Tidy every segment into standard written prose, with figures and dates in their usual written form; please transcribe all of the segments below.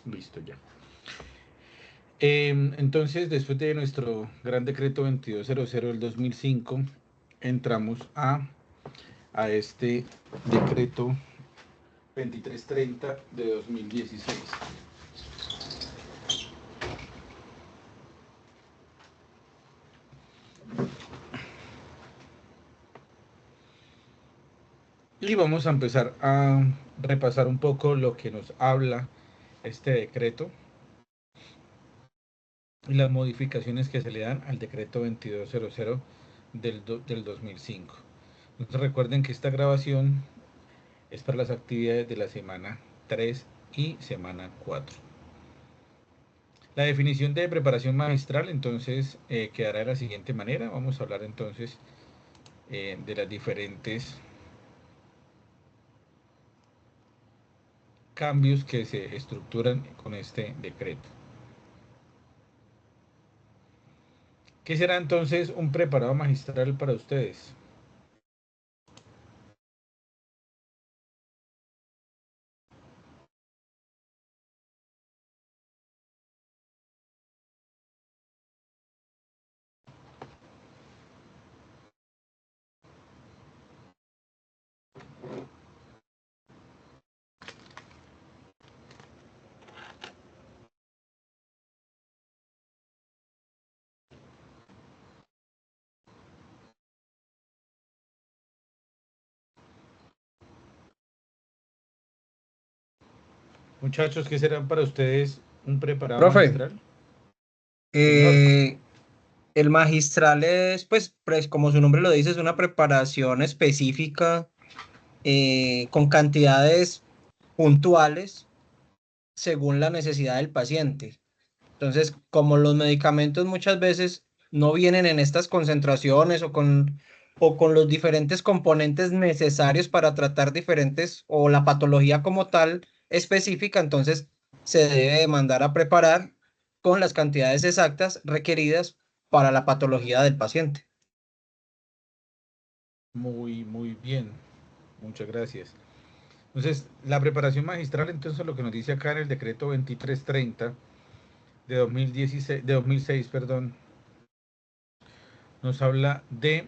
Listo ya. Entonces, después de nuestro gran decreto 2200 del 2005, entramos a este decreto 2330 de 2016. Y vamos a empezar a repasar un poco lo que nos habla este decreto y las modificaciones que se le dan al decreto 2200 del 2005. Entonces recuerden que esta grabación es para las actividades de la semana 3 y semana 4. La definición de preparación magistral entonces quedará de la siguiente manera. Vamos a hablar entonces de las diferentes cambios que se estructuran con este decreto. ¿Qué será entonces un preparado magistral para ustedes? Muchachos, ¿qué serán para ustedes un preparado Profe, magistral? Señor. el magistral es, pues, como su nombre lo dice, es una preparación específica con cantidades puntuales según la necesidad del paciente. Entonces, como los medicamentos muchas veces no vienen en estas concentraciones o con los diferentes componentes necesarios para tratar diferentes o la patología como tal específica, entonces se debe mandar a preparar con las cantidades exactas requeridas para la patología del paciente. Muy bien. Muchas gracias. Entonces, la preparación magistral, entonces lo que nos dice acá en el decreto 2330 de 2016, de 2006, perdón, nos habla de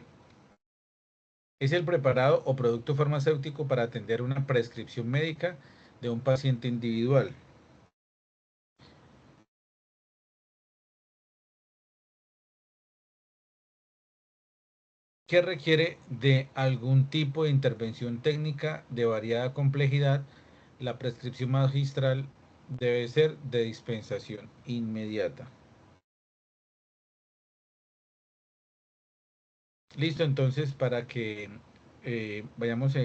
es el preparado o producto farmacéutico para atender una prescripción médica de un paciente individual. Que requiere de algún tipo de intervención técnica de variada complejidad. La prescripción magistral debe ser de dispensación inmediata. Listo, entonces para que vayamos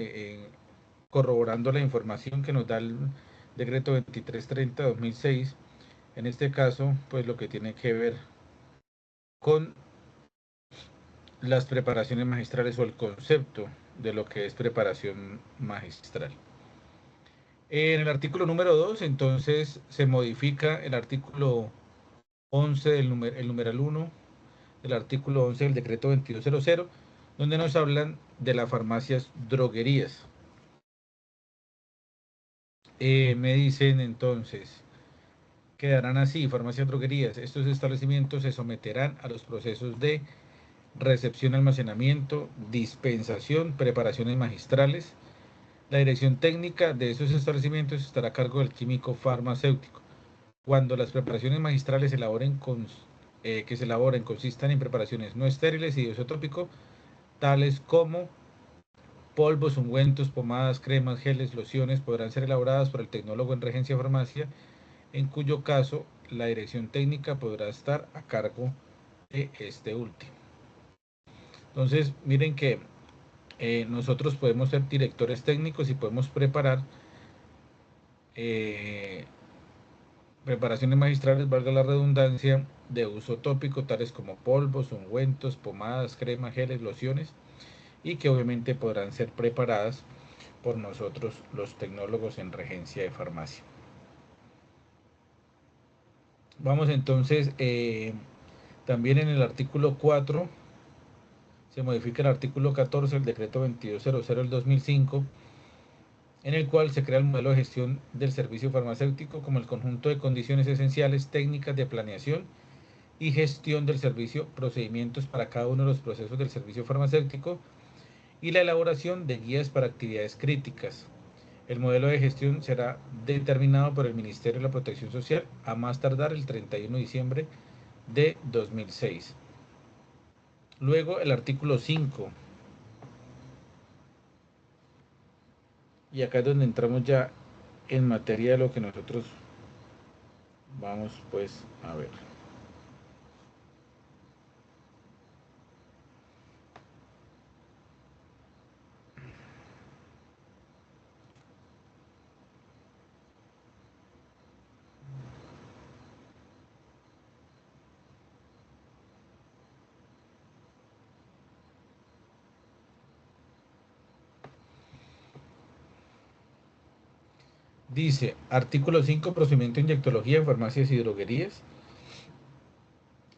corroborando la información que nos da el decreto 2330-2006, en este caso, pues lo que tiene que ver con las preparaciones magistrales o el concepto de lo que es preparación magistral. En el artículo número 2, entonces, se modifica el artículo 11 el numeral 1 del artículo 11 del decreto 2200, donde nos hablan de las farmacias droguerías. Me dicen entonces, quedarán así, farmacias droguerías. Estos establecimientos se someterán a los procesos de recepción, almacenamiento, dispensación, preparaciones magistrales. La dirección técnica de esos establecimientos estará a cargo del químico farmacéutico. Cuando las preparaciones magistrales que se elaboren consistan en preparaciones no estériles y de uso tópico, tales como polvos, ungüentos, pomadas, cremas, geles, lociones, podrán ser elaboradas por el tecnólogo en regencia farmacia, en cuyo caso la dirección técnica podrá estar a cargo de este último. Entonces, miren que nosotros podemos ser directores técnicos y podemos preparar eh, preparaciones magistrales, valga la redundancia, de uso tópico, tales como polvos, ungüentos, pomadas, cremas, geles, lociones, y que obviamente podrán ser preparadas por nosotros los tecnólogos en regencia de farmacia. Vamos entonces, también en el artículo 4 se modifica el artículo 14 del decreto 2200 del 2005, en el cual se crea el modelo de gestión del servicio farmacéutico como el conjunto de condiciones esenciales técnicas de planeación y gestión del servicio, procedimientos para cada uno de los procesos del servicio farmacéutico y la elaboración de guías para actividades críticas. El modelo de gestión será determinado por el Ministerio de la Protección Social a más tardar el 31 de diciembre de 2006. Luego el artículo 5. Y acá es donde entramos ya en materia de lo que nosotros vamos pues a ver. Dice, artículo 5, procedimiento de inyectología en farmacias y droguerías.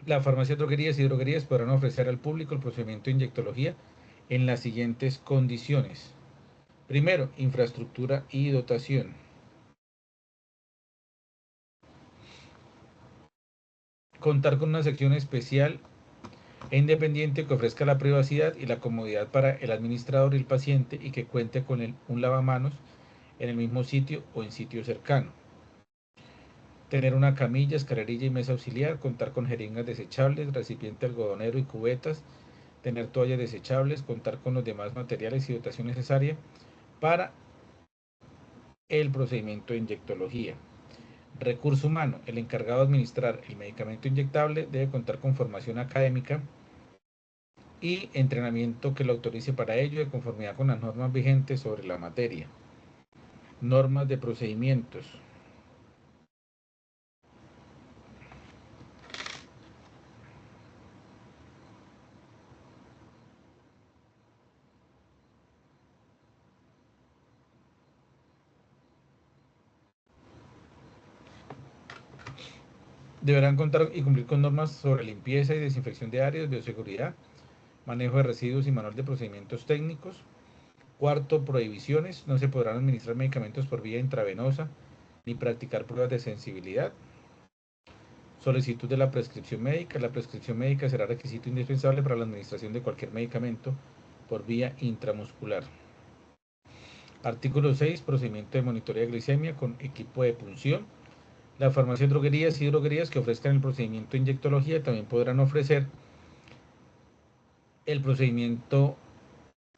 Las farmacias, droguerías y droguerías podrán ofrecer al público el procedimiento de inyectología en las siguientes condiciones. Primero, infraestructura y dotación. Contar con una sección especial e independiente que ofrezca la privacidad y la comodidad para el administrador y el paciente y que cuente con un lavamanos en el mismo sitio o en sitio cercano. Tener una camilla, escalerilla y mesa auxiliar, contar con jeringas desechables, recipiente algodonero y cubetas, tener toallas desechables, contar con los demás materiales y dotación necesaria para el procedimiento de inyectología. Recurso humano. El encargado de administrar el medicamento inyectable debe contar con formación académica y entrenamiento que lo autorice para ello de conformidad con las normas vigentes sobre la materia. Normas de procedimientos. Deberán contar y cumplir con normas sobre limpieza y desinfección de áreas, bioseguridad, manejo de residuos y manual de procedimientos técnicos. Cuarto, prohibiciones. No se podrán administrar medicamentos por vía intravenosa ni practicar pruebas de sensibilidad. Solicitud de la prescripción médica. La prescripción médica será requisito indispensable para la administración de cualquier medicamento por vía intramuscular. Artículo 6. Procedimiento de monitoreo de glicemia con equipo de punción. Las farmacias, droguerías y droguerías que ofrezcan el procedimiento de inyectología también podrán ofrecer el procedimiento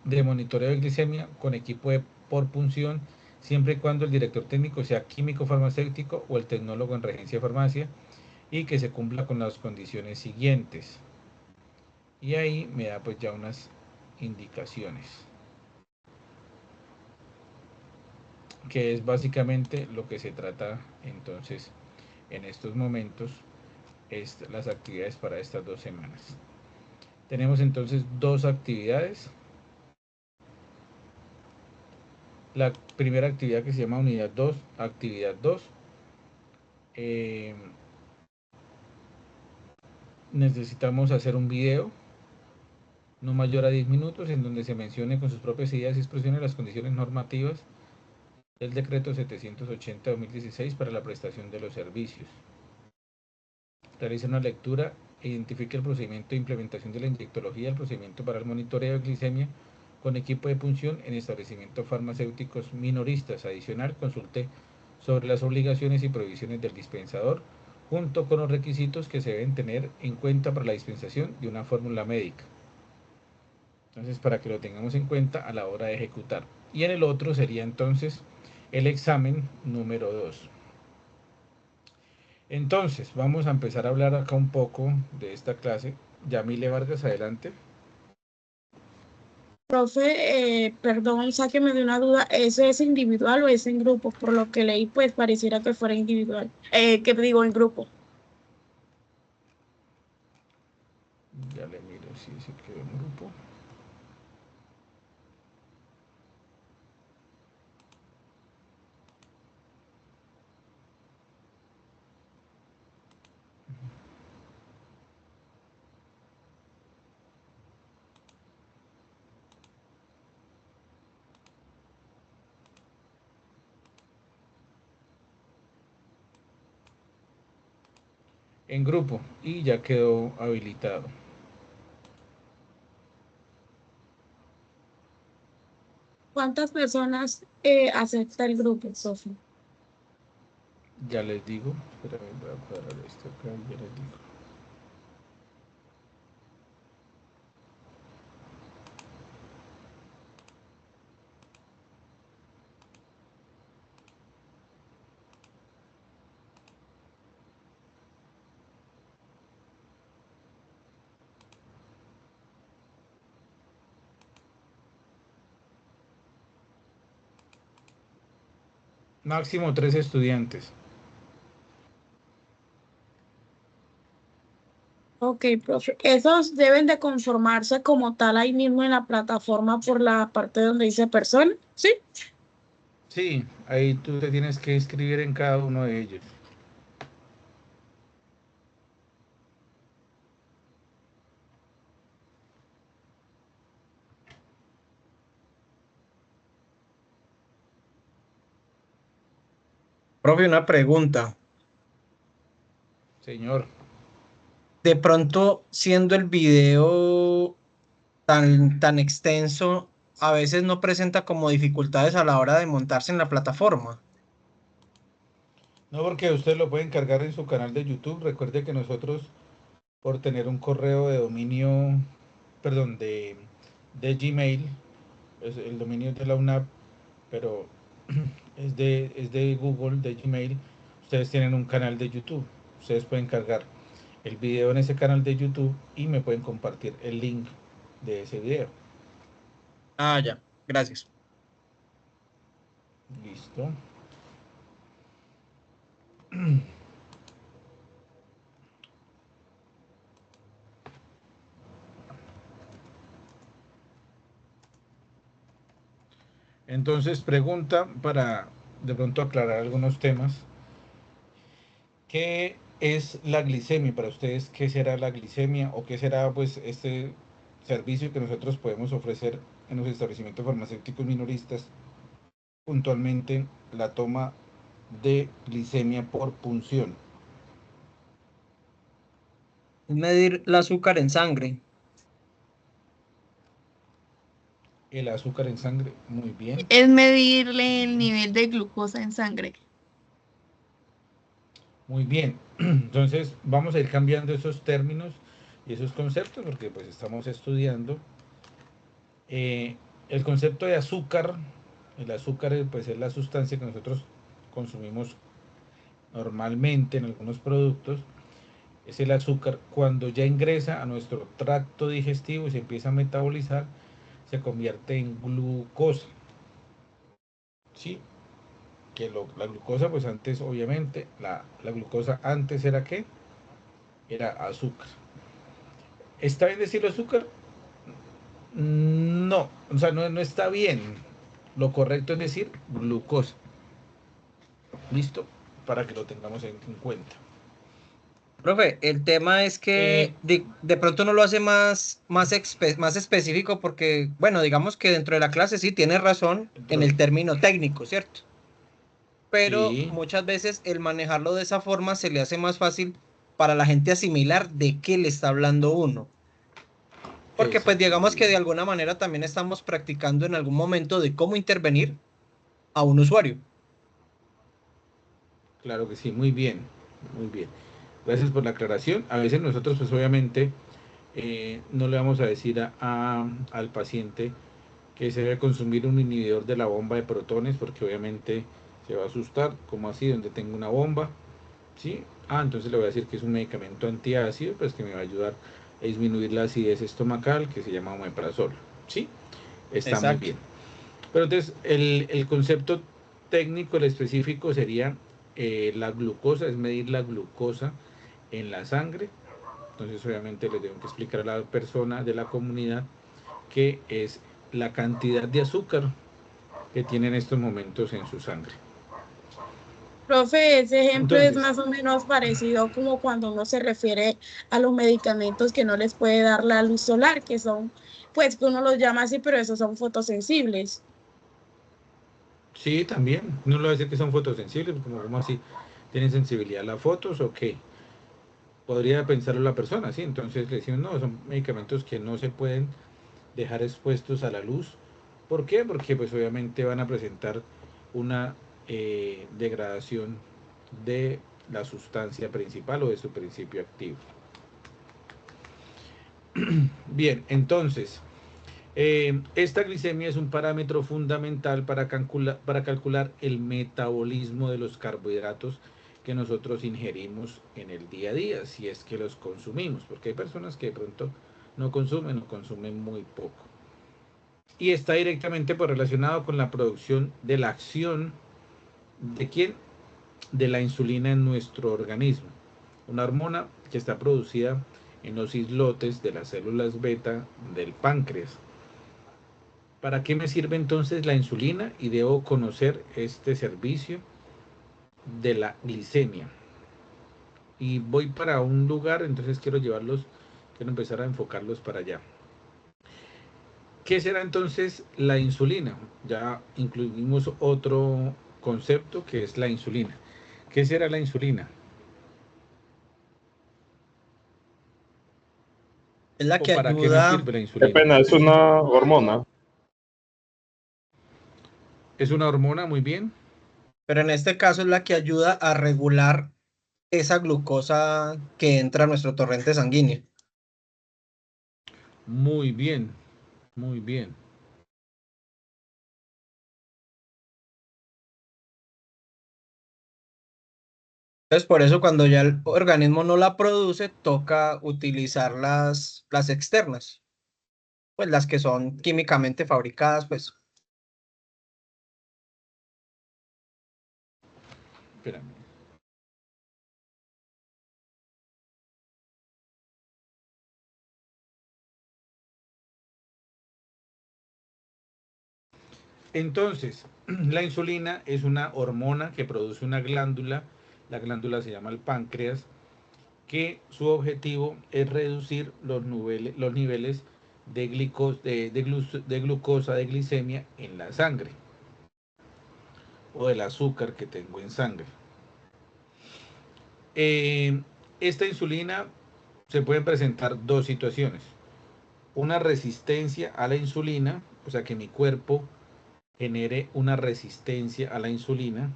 de monitoreo de glicemia con equipo por punción, siempre y cuando el director técnico sea químico farmacéutico o el tecnólogo en regencia de farmacia y que se cumpla con las condiciones siguientes. Y ahí me da pues ya unas indicaciones, que es básicamente lo que se trata entonces en estos momentos, las actividades para estas 2 semanas. Tenemos entonces 2 actividades. La primera actividad, que se llama unidad 2, actividad 2. Necesitamos hacer un video no mayor a 10 minutos en donde se mencione con sus propias ideas y expresiones las condiciones normativas del decreto 780/2016 para la prestación de los servicios. Realiza una lectura e identifique el procedimiento de implementación de la inyectología, el procedimiento para el monitoreo de glicemia con equipo de punción en establecimientos farmacéuticos minoristas. Adicional, consulte sobre las obligaciones y prohibiciones del dispensador, junto con los requisitos que se deben tener en cuenta para la dispensación de una fórmula médica. Entonces, para que lo tengamos en cuenta a la hora de ejecutar. Y en el otro sería entonces el examen número 2. Entonces, vamos a empezar a hablar acá un poco de esta clase. Yamile Vargas, adelante. Profe, perdón, sáqueme de una duda, ¿eso es individual o es en grupo? Por lo que leí, pues pareciera que fuera individual, que digo en grupo. Ya le miro si se quedó en grupo. en grupo y ya quedó habilitado. ¿Cuántas personas acepta el grupo, Sofi? Ya les digo, espérame, voy a cuadrar esto acá y ya les digo. Máximo 3 estudiantes. Ok, profe. Esos deben de conformarse como tal ahí mismo en la plataforma por la parte donde dice persona, ¿sí? Sí, ahí tú te tienes que inscribir en cada uno de ellos. Profe, una pregunta. Señor, De pronto, siendo el video tan extenso, a veces no presenta como dificultades a la hora de montarse en la plataforma. no, porque usted lo pueden cargar en su canal de YouTube. Recuerde que nosotros, por tener un correo de dominio, perdón, de Gmail, el dominio de la UNAP, pero es de Google, de Gmail, ustedes tienen un canal de YouTube. Ustedes pueden cargar el video en ese canal de YouTube y me pueden compartir el link de ese video. Ah, ya, gracias. Listo. Entonces, pregunta para de pronto aclarar algunos temas. ¿Qué es la glicemia para ustedes? ¿Qué será la glicemia o qué será pues este servicio que nosotros podemos ofrecer en los establecimientos farmacéuticos minoristas? Puntualmente la toma de glicemia por punción. Medir el azúcar en sangre. El azúcar en sangre, muy bien. Es medirle el nivel de glucosa en sangre. Muy bien. Entonces vamos a ir cambiando esos términos y esos conceptos porque pues estamos estudiando. El concepto de azúcar, el azúcar pues es la sustancia que nosotros consumimos normalmente en algunos productos. Es el azúcar cuando ya ingresa a nuestro tracto digestivo y se empieza a metabolizar, se convierte en glucosa. ¿Sí? La glucosa, pues antes, obviamente, la glucosa antes era ¿qué? Era azúcar. ¿Está bien decirlo azúcar? No, o sea, no está bien. Lo correcto es decir glucosa. ¿Listo? Para que lo tengamos en cuenta. Profe, el tema es Eh, que de pronto no lo hace más específico porque, bueno, digamos que dentro de la clase sí tiene razón en el término técnico, ¿cierto? Pero sí, muchas veces el manejarlo de esa forma se le hace más fácil para la gente asimilar de qué le está hablando uno. Porque pues exacto, digamos muy que de bien. alguna manera también estamos practicando en algún momento de cómo intervenir a un usuario. Claro que sí, muy bien, muy bien. Gracias por la aclaración. A veces nosotros, pues obviamente, no le vamos a decir al paciente que se debe consumir un inhibidor de la bomba de protones, porque obviamente se va a asustar, como así, donde tengo una bomba, ¿sí? Entonces le voy a decir que es un medicamento antiácido, pues que me va a ayudar a disminuir la acidez estomacal, que se llama omeprazol, ¿sí? Está muy Exacto. bien. Pero entonces el concepto técnico, el específico sería la glucosa, es medir la glucosa en la sangre. Entonces obviamente le tengo que explicar a la persona de la comunidad que es la cantidad de azúcar que tiene en estos momentos en su sangre. Profe, ese ejemplo es Entonces, más o menos parecido como cuando uno se refiere a los medicamentos que no les puede dar la luz solar, que son, pues que uno los llama así, pero esos son fotosensibles. sí, también, no le voy a decir que son fotosensibles, como así, ¿tienen sensibilidad a las fotos o qué? podría pensarlo la persona, ¿sí? Entonces le decimos, no, son medicamentos que no se pueden dejar expuestos a la luz. ¿Por qué? Porque pues obviamente van a presentar una degradación de la sustancia principal o de su principio activo. Bien, entonces, esta glicemia es un parámetro fundamental para calcular el metabolismo de los carbohidratos que nosotros ingerimos en el día a día, si es que los consumimos, porque hay personas que de pronto no consumen o consumen muy poco. Y está directamente pues, relacionado con la producción de la acción de ¿quién? De la insulina en nuestro organismo, una hormona que está producida en los islotes de las células beta del páncreas. ¿Para qué me sirve entonces la insulina? Y debo conocer este servicio de la glicemia. Y voy para un lugar, entonces quiero empezar a enfocarlos para allá. ¿Qué será entonces la insulina? Ya incluimos otro concepto que es la insulina. ¿Qué será la insulina? Es la ¿O que para qué me ayuda, sirve la Qué insulina? pena, es una hormona. Es una hormona, muy bien. pero en este caso es la que ayuda a regular esa glucosa que entra a nuestro torrente sanguíneo. Muy bien, muy bien. Entonces, por eso cuando ya el organismo no la produce, toca utilizar las externas, pues las que son químicamente fabricadas, pues. Espérame. Entonces, la insulina es una hormona que produce una glándula, la glándula se llama el páncreas, que su objetivo es reducir los niveles de glucosa, de glicemia en la sangre, o del azúcar que tengo en sangre. Esta insulina se pueden presentar dos situaciones. Una resistencia a la insulina, o sea que mi cuerpo genere una resistencia a la insulina,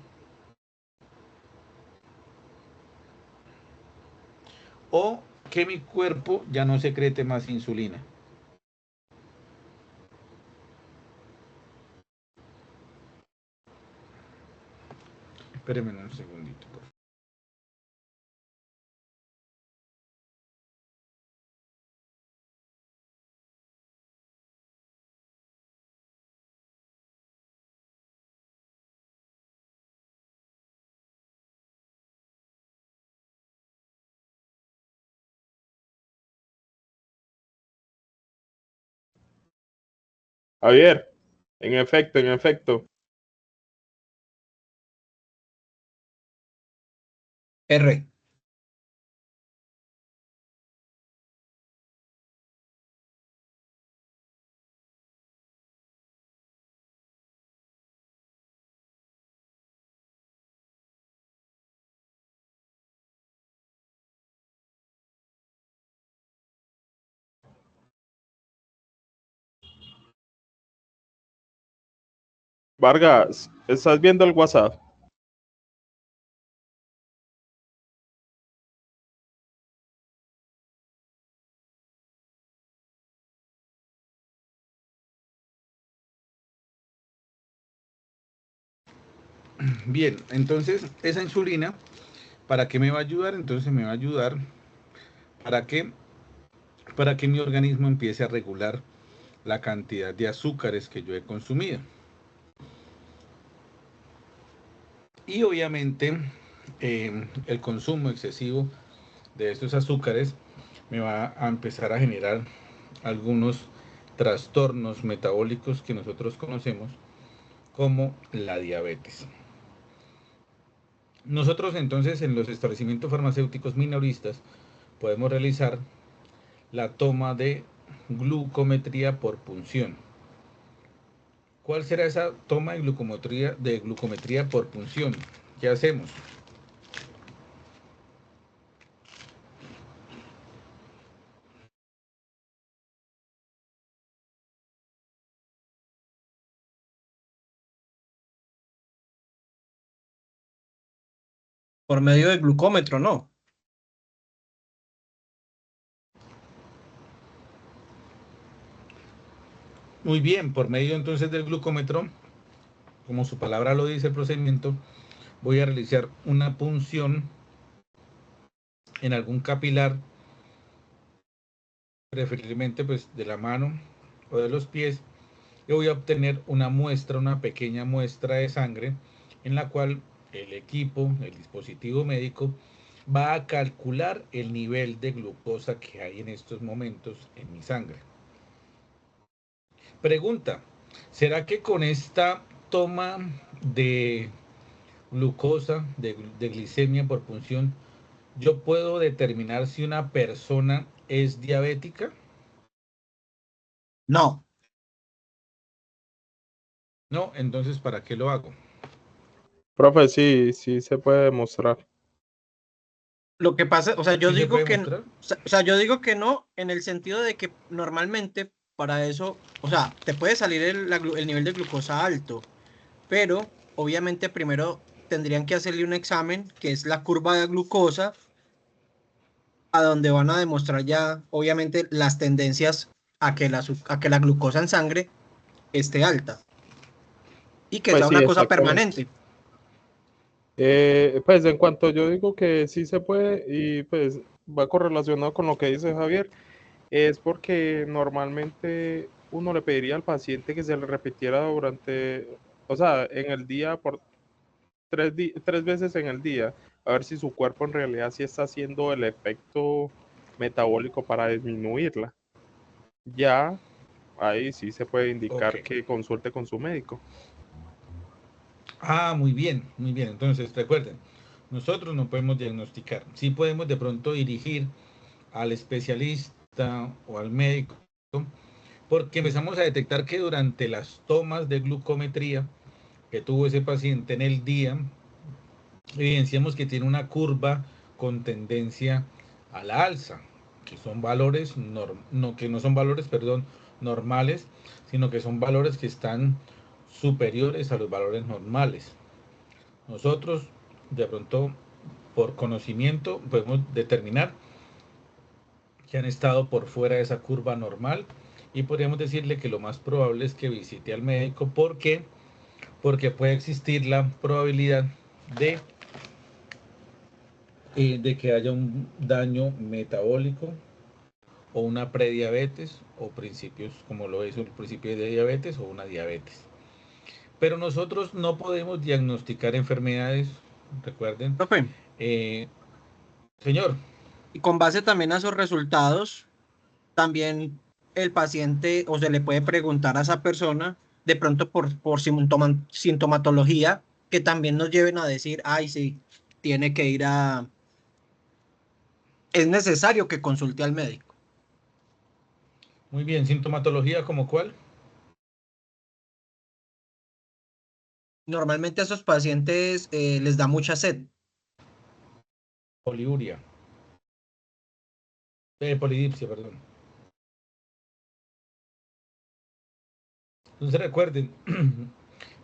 o que mi cuerpo ya no secrete más insulina. Espérenme un segundito, por favor. Javier, en efecto, en efecto. R. Vargas, ¿estás viendo el WhatsApp? Bien, entonces esa insulina, ¿para qué me va a ayudar? Entonces me va a ayudar para que mi organismo empiece a regular la cantidad de azúcares que yo he consumido. Y obviamente el consumo excesivo de estos azúcares me va a empezar a generar algunos trastornos metabólicos que nosotros conocemos como la diabetes. Nosotros entonces en los establecimientos farmacéuticos minoristas podemos realizar la toma de glucometría por punción. ¿Cuál será esa toma de glucometría por punción? ¿Qué hacemos? Por medio del glucómetro, ¿no? Muy bien, por medio entonces del glucómetro, como su palabra lo dice el procedimiento, voy a realizar una punción en algún capilar, preferiblemente pues de la mano o de los pies, y voy a obtener una muestra, una pequeña muestra de sangre, en la cual el equipo, el dispositivo médico, va a calcular el nivel de glucosa que hay en estos momentos en mi sangre. Pregunta, ¿será que con esta toma de glucosa, de glicemia por punción, yo puedo determinar si una persona es diabética? No. No, entonces ¿para qué lo hago? Profe, sí, sí se puede demostrar. Lo que pasa, o sea, yo ¿Sí se digo puede que, mostrar? o sea, yo digo que no, en el sentido de que normalmente para eso, o sea, te puede salir el nivel de glucosa alto, pero obviamente primero tendrían que hacerle un examen, que es la curva de glucosa, a donde van a demostrar ya, obviamente, las tendencias a que la glucosa en sangre esté alta y que Pues sea sí, una cosa exactamente. permanente. Pues en cuanto yo digo que sí se puede y pues va correlacionado con lo que dice Javier, es porque normalmente uno le pediría al paciente que se le repitiera durante, o sea, en el día por tres veces en el día, a ver si su cuerpo en realidad sí está haciendo el efecto metabólico para disminuirla. Ya ahí sí se puede Ok. indicar que consulte con su médico. Ah, muy bien, muy bien. Entonces, recuerden, nosotros no podemos diagnosticar. Sí podemos de pronto dirigir al especialista o al médico, porque empezamos a detectar que durante las tomas de glucometría que tuvo ese paciente en el día, evidenciamos que tiene una curva con tendencia a la alza, que son valores, no, que no son valores, perdón, normales, sino que son valores que están superiores a los valores normales. Nosotros, de pronto, por conocimiento, podemos determinar que han estado por fuera de esa curva normal y podríamos decirle que lo más probable es que visite al médico. ¿Por qué? Porque puede existir la probabilidad de de que haya un daño metabólico o una prediabetes o principios como lo es el principio de diabetes o una diabetes. Pero nosotros no podemos diagnosticar enfermedades, recuerden. Profe, Eh, Señor, y con base también a esos resultados, también el paciente o se le puede preguntar a esa persona, de pronto por sintomatología, que también nos lleven a decir, ay, sí, tiene que ir a, es necesario que consulte al médico. muy bien, sintomatología como cuál? Normalmente a esos pacientes les da mucha sed. Poliuria, polidipsia, perdón. Entonces recuerden,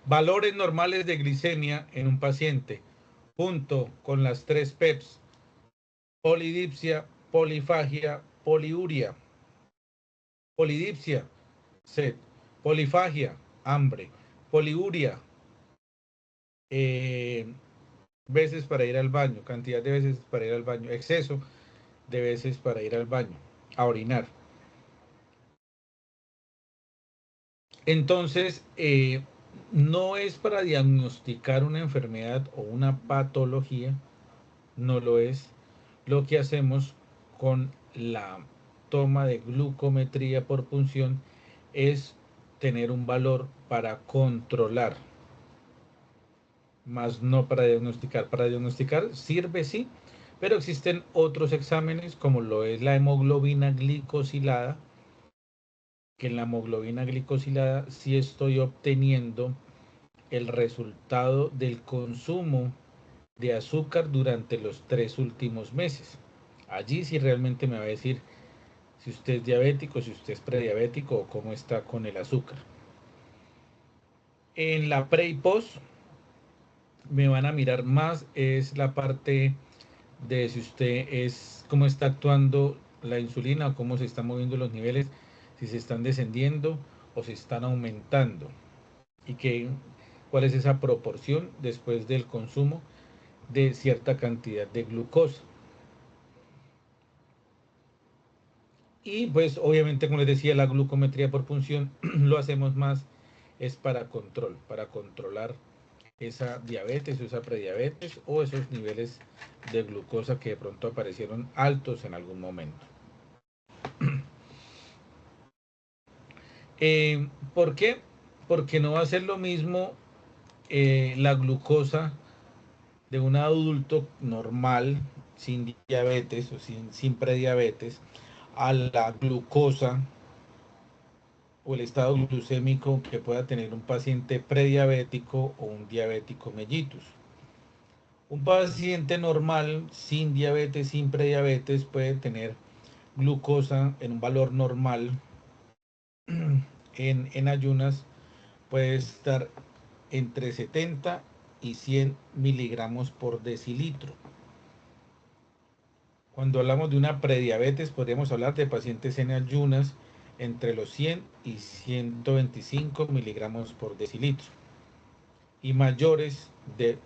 valores normales de glicemia en un paciente, junto con las 3 PEPs, polidipsia, polifagia, poliuria. Polidipsia, sed. Polifagia, hambre. Poliuria, eh, veces para ir al baño, cantidad de veces para ir al baño, exceso de veces para ir al baño, a orinar. Entonces, no es para diagnosticar una enfermedad o una patología, no lo es. Lo que hacemos con la toma de glucometría por punción es tener un valor para controlar, más no para diagnosticar. Para diagnosticar sirve sí, pero existen otros exámenes como lo es la hemoglobina glicosilada, que en la hemoglobina glicosilada sí estoy obteniendo el resultado del consumo de azúcar durante los 3 últimos meses. Allí sí realmente me va a decir si usted es diabético, si usted es prediabético o cómo está con el azúcar. En la pre y post me van a mirar más es la parte de si usted es, cómo está actuando la insulina o cómo se están moviendo los niveles, si se están descendiendo o se están aumentando y cuál es esa proporción después del consumo de cierta cantidad de glucosa. Y pues obviamente, como les decía, la glucometría por punción lo hacemos más es para control, para controlar esa diabetes o esa prediabetes o esos niveles de glucosa que de pronto aparecieron altos en algún momento. ¿Por qué? Porque no va a ser lo mismo la glucosa de un adulto normal, sin diabetes o sin prediabetes, a la glucosa o el estado glucémico que pueda tener un paciente prediabético o un diabético mellitus. Un paciente normal, sin diabetes, sin prediabetes, puede tener glucosa en un valor normal en ayunas, puede estar entre 70 y 100 miligramos por decilitro. Cuando hablamos de una prediabetes, podríamos hablar de pacientes en ayunas entre los 100 y 125 miligramos por decilitro. Y mayores de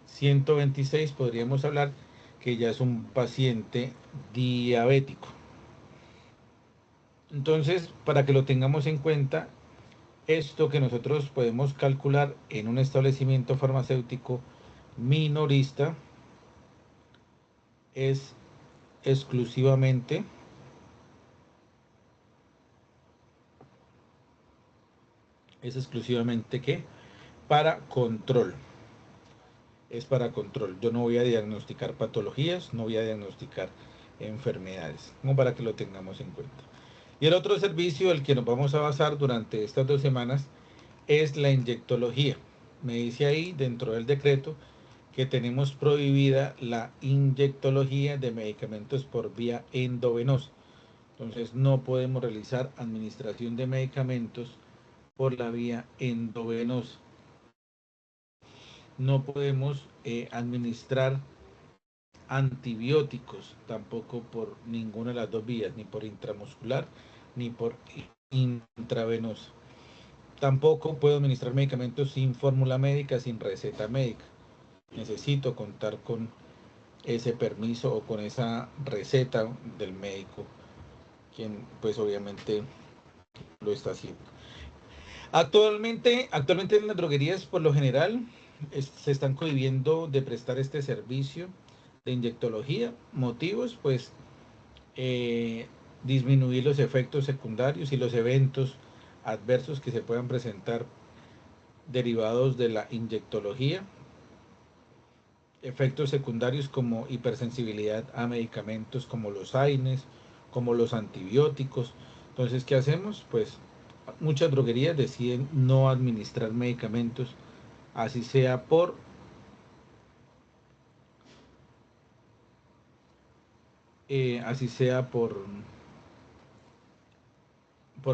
126 podríamos hablar que ya es un paciente diabético. Entonces, para que lo tengamos en cuenta, esto que nosotros podemos calcular en un establecimiento farmacéutico minorista es exclusivamente ¿qué? Para control. Es para control. Yo no voy a diagnosticar patologías, no voy a diagnosticar enfermedades, como para que lo tengamos en cuenta. Y el otro servicio, el que nos vamos a basar durante estas 2 semanas, es la inyectología. Me dice ahí dentro del decreto que tenemos prohibida la inyectología de medicamentos por vía endovenosa. Entonces no podemos realizar administración de medicamentos por la vía endovenosa. No podemos administrar antibióticos tampoco por ninguna de las dos vías, ni por intramuscular ni por intravenosa. Tampoco puedo administrar medicamentos sin fórmula médica, sin receta médica. Necesito contar con ese permiso o con esa receta del médico, quien pues obviamente lo está haciendo. Actualmente en las droguerías por lo general se están cohibiendo de prestar este servicio de inyectología. Motivos, pues disminuir los efectos secundarios y los eventos adversos que se puedan presentar derivados de la inyectología. Efectos secundarios como hipersensibilidad a medicamentos como los AINES, como los antibióticos. Entonces, ¿qué hacemos? Pues muchas droguerías deciden no administrar medicamentos, así sea por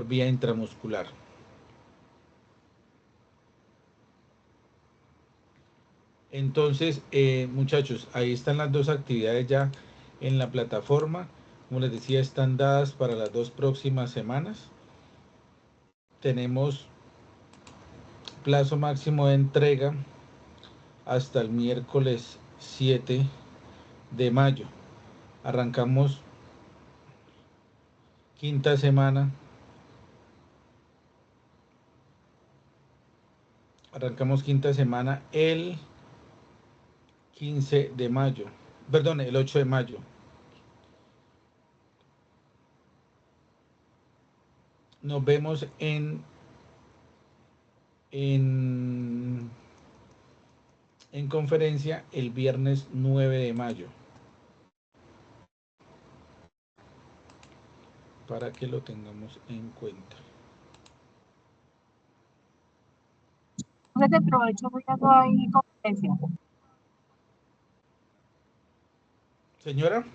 vía intramuscular. Entonces, muchachos, ahí están las dos actividades ya en la plataforma. Como les decía, están dadas para las 2 próximas semanas. Tenemos plazo máximo de entrega hasta el miércoles 7 de mayo. Arrancamos quinta semana. Arrancamos quinta semana el 15 de mayo. Perdón, el 8 de mayo. Nos vemos en conferencia el viernes 9 de mayo. Para que lo tengamos en cuenta. Dentro de 8 días no hay conferencia. Señora.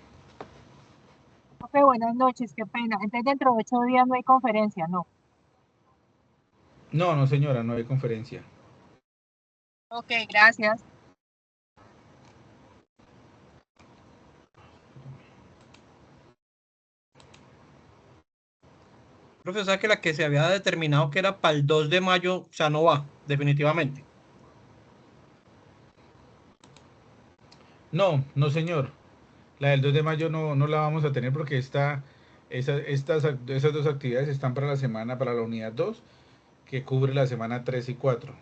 Ok, buenas noches, qué pena. Entonces dentro de 8 días no hay conferencia, ¿no? No, señora, no hay conferencia. Ok, gracias. Profe, o sea que la que se había determinado que era para el 2 de mayo, o sea, no va, definitivamente. No, no señor. La del 2 de mayo no la vamos a tener porque esas dos actividades están para la semana, para la unidad 2, que cubre la semana 3 y 4.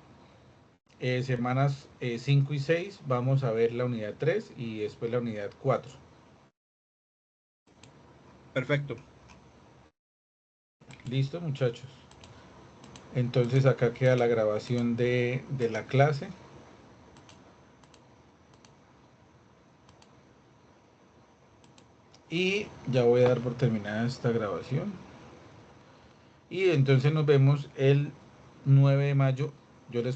Semanas 5 y 6 vamos a ver la unidad 3 y después la unidad 4. Perfecto. Listo, muchachos. Entonces acá queda la grabación de la clase. Y ya voy a dar por terminada esta grabación. Y entonces nos vemos el 9 de mayo. Yo les